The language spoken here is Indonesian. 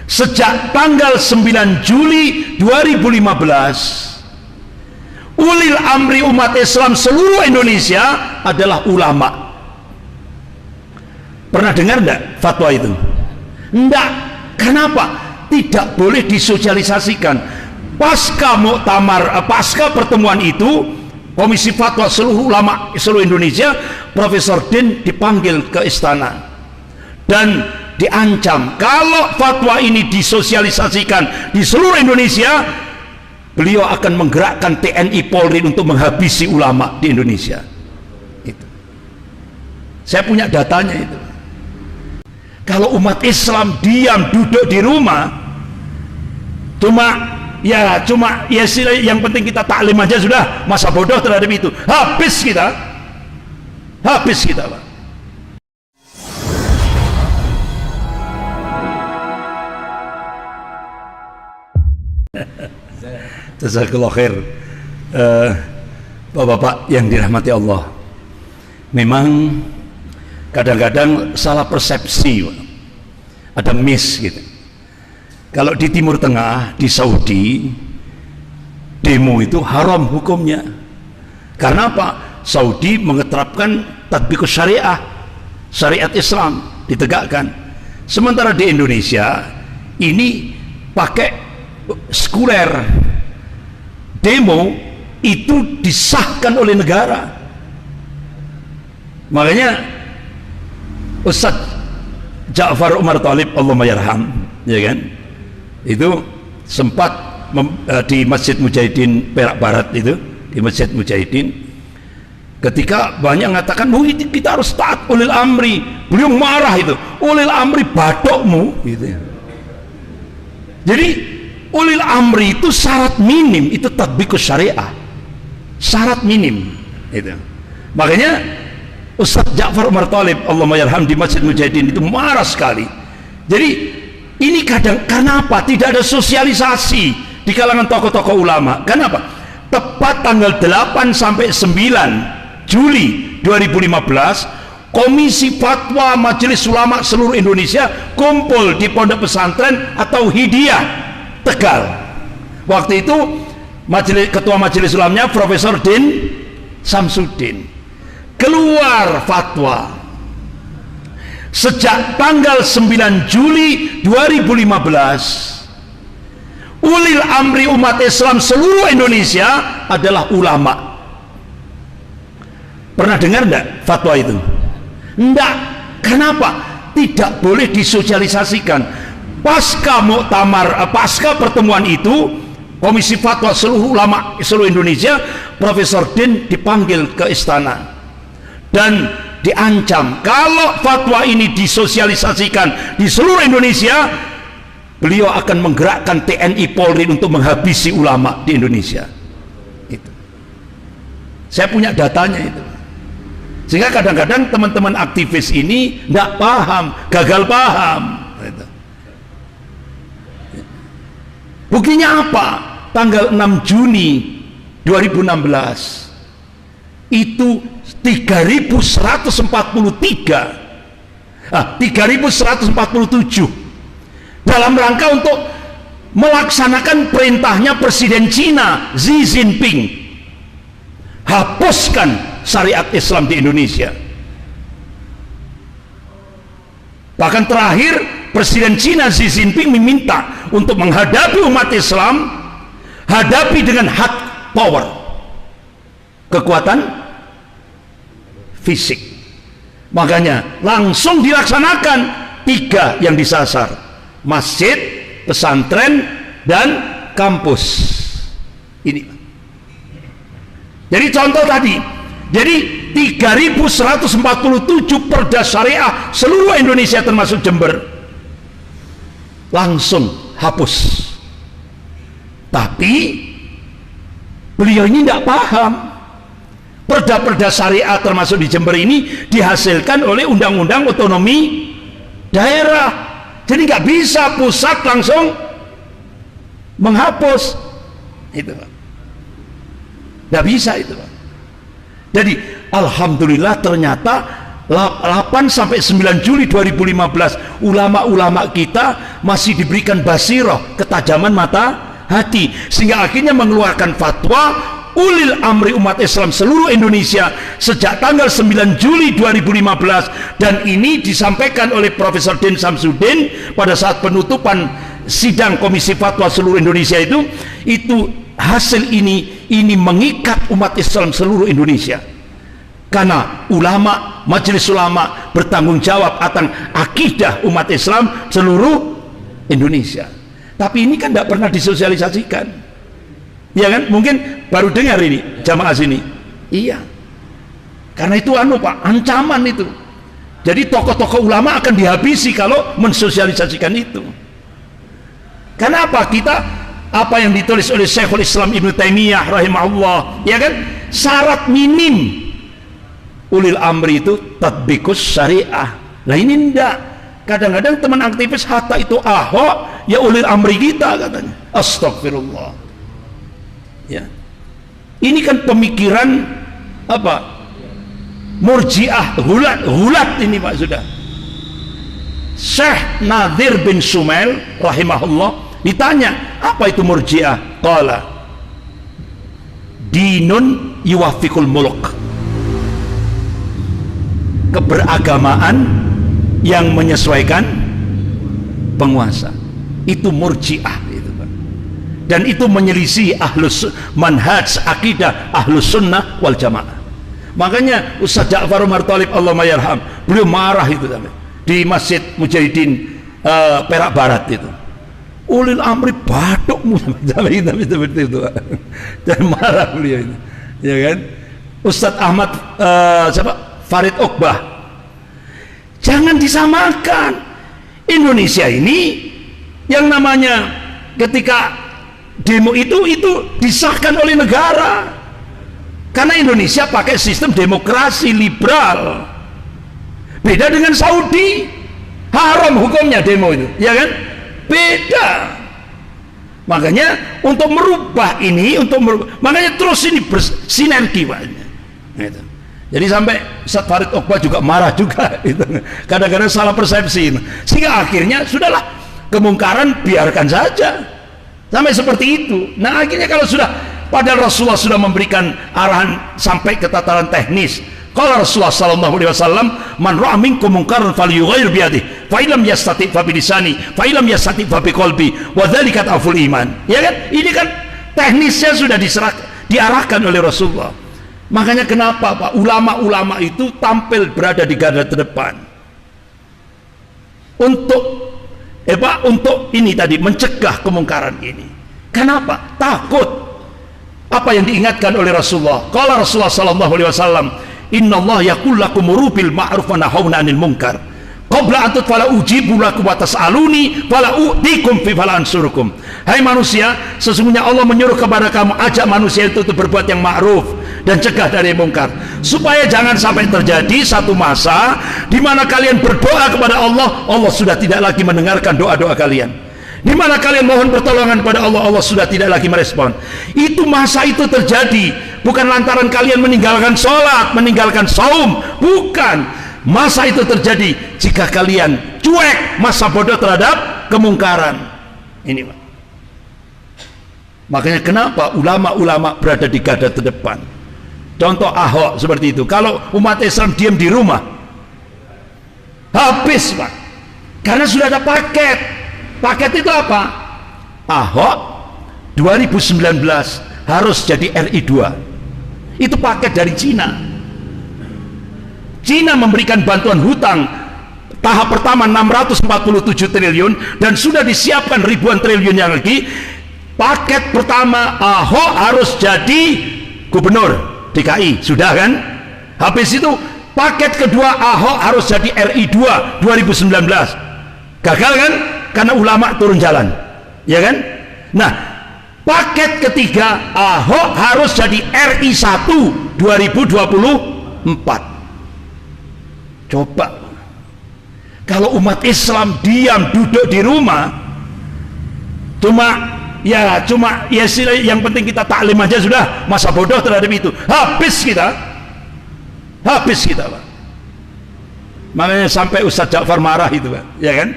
Sejak tanggal 9 Juli 2015, ulil amri umat Islam seluruh Indonesia adalah ulama. Pernah dengar enggak fatwa itu? Enggak. Kenapa? Tidak boleh disosialisasikan. Pasca pertemuan itu, Komisi Fatwa seluruh ulama seluruh Indonesia, Profesor Din dipanggil ke istana dan diancam kalau fatwa ini disosialisasikan di seluruh Indonesia, beliau akan menggerakkan TNI Polri untuk menghabisi ulama di Indonesia. Itu. Saya punya datanya itu. Kalau umat Islam diam duduk di rumah, cuma yang penting kita taklim aja sudah, masa bodoh terhadap itu, habis kita Pak. Jazakallah khair. Bapak-bapak yang dirahmati Allah, memang kadang-kadang salah persepsi, ada miss gitu. Kalau di Timur Tengah, di Saudi, demo itu haram hukumnya. Karena apa? Saudi mengeterapkan tatbiqus syariah, syariat Islam ditegakkan. Sementara di Indonesia ini pakai sekuler. Demo itu disahkan oleh negara. Makanya Ustaz Ja'far Umar Thalib Allahumma yarham, ya kan, itu sempat di Masjid Mujahidin Perak Barat itu, di Masjid Mujahidin, ketika banyak mengatakan kita harus taat ulil amri, beliau marah itu, ulil amri badokmu gitu. Jadi ulil amri itu syarat minim, itu tatbiqus syariah, syarat minim itu. Makanya Ustaz Ja'far Umar Thalib Allahumma yarham di Masjid Mujahidin itu marah sekali. Jadi ini karena apa? Tidak ada sosialisasi di kalangan tokoh-tokoh ulama. Kenapa? Tepat tanggal 8 sampai 9 Juli 2015, Komisi Fatwa Majelis Ulama seluruh Indonesia kumpul di Pondok Pesantren atau Hidayah Tegal. Waktu itu ketua majelis ulamanya Profesor Din Samsudin. Keluar fatwa sejak tanggal 9 Juli 2015, ulil amri umat Islam seluruh Indonesia adalah ulama. Pernah dengar enggak fatwa itu? Enggak. Kenapa? Tidak boleh disosialisasikan. Pasca pertemuan itu, Komisi Fatwa seluruh ulama seluruh Indonesia, Profesor Din dipanggil ke istana dan diancam kalau fatwa ini disosialisasikan di seluruh Indonesia, beliau akan menggerakkan TNI Polri untuk menghabisi ulama di Indonesia. Itu. Saya punya datanya itu. Sehingga kadang-kadang teman-teman aktivis ini tidak paham, gagal paham. Itu. Buktinya apa? Tanggal 6 Juni 2016 itu 3.147 dalam rangka untuk melaksanakan perintahnya Presiden Cina Xi Jinping, hapuskan syariat Islam di Indonesia. Bahkan terakhir Presiden Cina Xi Jinping meminta untuk menghadapi umat Islam, hadapi dengan hard power, kekuatan fisik. Makanya langsung dilaksanakan 3 yang disasar: masjid, pesantren, dan kampus. Ini jadi contoh tadi. Jadi 3.147 perda syariah seluruh Indonesia termasuk Jember langsung hapus. Tapi beliau ini tidak paham. Perda-perda syariah termasuk di Jember ini dihasilkan oleh undang-undang otonomi daerah. Jadi nggak bisa pusat langsung menghapus itu, nggak bisa itu. Jadi alhamdulillah ternyata 8 sampai 9 Juli 2015 ulama-ulama kita masih diberikan basirah, ketajaman mata hati, sehingga akhirnya mengeluarkan fatwa ulil amri umat Islam seluruh Indonesia sejak tanggal 9 Juli 2015, dan ini disampaikan oleh Profesor Din Samsudin pada saat penutupan sidang Komisi Fatwa seluruh Indonesia. Itu hasil ini mengikat umat Islam seluruh Indonesia, karena ulama, majelis ulama bertanggung jawab atas akidah umat Islam seluruh Indonesia. Tapi ini kan tidak pernah disosialisasikan, ya kan? Mungkin baru dengar ini jamaah sini. Iya, karena itu Pak, ancaman itu. Jadi tokoh-tokoh ulama akan dihabisi kalau mensosialisasikan itu. Karena apa? Kita, apa yang ditulis oleh Syekhul Islam Ibnu Taimiyah rahimahullah, ya kan? Syarat minim ulil amri itu tatbikus syariah. Nah ini enggak. Kadang-kadang teman aktivis hatta itu Ahok, ya ulil amri kita katanya. Astagfirullah. Ya. Ini kan pemikiran apa? Murji'ah, hulat ini Pak sudah. Syekh Nadir bin Sumail rahimahullah ditanya, apa itu Murji'ah? Qala dinun yuwafiqul muluk. Keberagamaan yang menyesuaikan penguasa, itu Murji'ah itu Pak. Dan itu menyelisih ahlus manhaj akidah ahlus sunnah wal jamaah. Makanya Ustaz Ja'far Umar Thalib Allahumma yarham, beliau marah itu di Masjid Mujahidin Perak Barat itu. Ulil amri batukmu sampai itu dan marah beliau itu, ya kan? Ustaz Ahmad Farid Uqbah, jangan disamakan. Indonesia ini yang namanya ketika demo itu disahkan oleh negara, karena Indonesia pakai sistem demokrasi liberal, beda dengan Saudi, haram hukumnya demo itu, ya kan? Beda. Makanya untuk merubah ini, makanya terus ini bersinergi Pak. Gitu. Jadi sampai Ustaz Farid Uqbah juga marah juga, kadang-kadang salah persepsi, sehingga akhirnya sudahlah, kemungkaran biarkan saja sampai seperti itu. Nah akhirnya kalau sudah, padahal Rasulullah sudah memberikan arahan sampai ke tataran teknis. Kalau Rasulullah sallallahu alaihi wasallam, man ra'a minkum munkaran falyughayyir bi yadihi, fa illam yastati' fa bi lisani, fa illam yastati' fa bi qalbi, wa dzalika aful iman. Ya kan? Ini kan teknisnya sudah diarahkan oleh Rasulullah. Makanya kenapa Pak, ulama-ulama itu tampil berada di garda terdepan untuk ini tadi, mencegah kemungkaran ini. Kenapa? Takut. Apa yang diingatkan oleh Rasulullah? Qala Rasulullah sallallahu alaihi wasallam, innallaha yaqul lakum bil ma'ruf wa nahawna 'anil munkar qabla an tutfala ujibu lakum wa tas'aluni fala u'tikum fi fala ansurukum. Hai manusia, sesungguhnya Allah menyuruh kepada kamu, ajak manusia itu untuk berbuat yang ma'ruf dan cegah dari mungkar, supaya jangan sampai terjadi satu masa di mana kalian berdoa kepada Allah, Allah sudah tidak lagi mendengarkan doa-doa kalian. Di mana kalian mohon pertolongan pada Allah, Allah sudah tidak lagi merespon. Itu masa itu terjadi bukan lantaran kalian meninggalkan sholat, meninggalkan saum, bukan. Masa itu terjadi jika kalian cuek, masa bodoh terhadap kemungkaran. Ini Pak. Makanya kenapa ulama-ulama berada di garda terdepan. Contoh Ahok seperti itu. Kalau umat Islam diam di rumah, habis Pak, karena sudah ada paket. Paket itu apa? Ahok 2019 harus jadi RI 2. Itu paket dari Cina. Cina memberikan bantuan hutang tahap pertama 647 triliun dan sudah disiapkan ribuan triliun yang lagi. Paket pertama Ahok harus jadi gubernur DKI, sudah kan? Habis itu paket kedua Ahok harus jadi RI 2 2019. Gagal kan? Karena ulama turun jalan, ya kan? Nah, paket ketiga Ahok harus jadi RI 1 2024. Coba kalau umat Islam diam duduk di rumah, cuma ya yang penting kita taklim aja sudah, masa bodoh terhadap itu, habis kita Pak. Makanya sampai Ustadz Ja'far marah itu Pak, ya kan?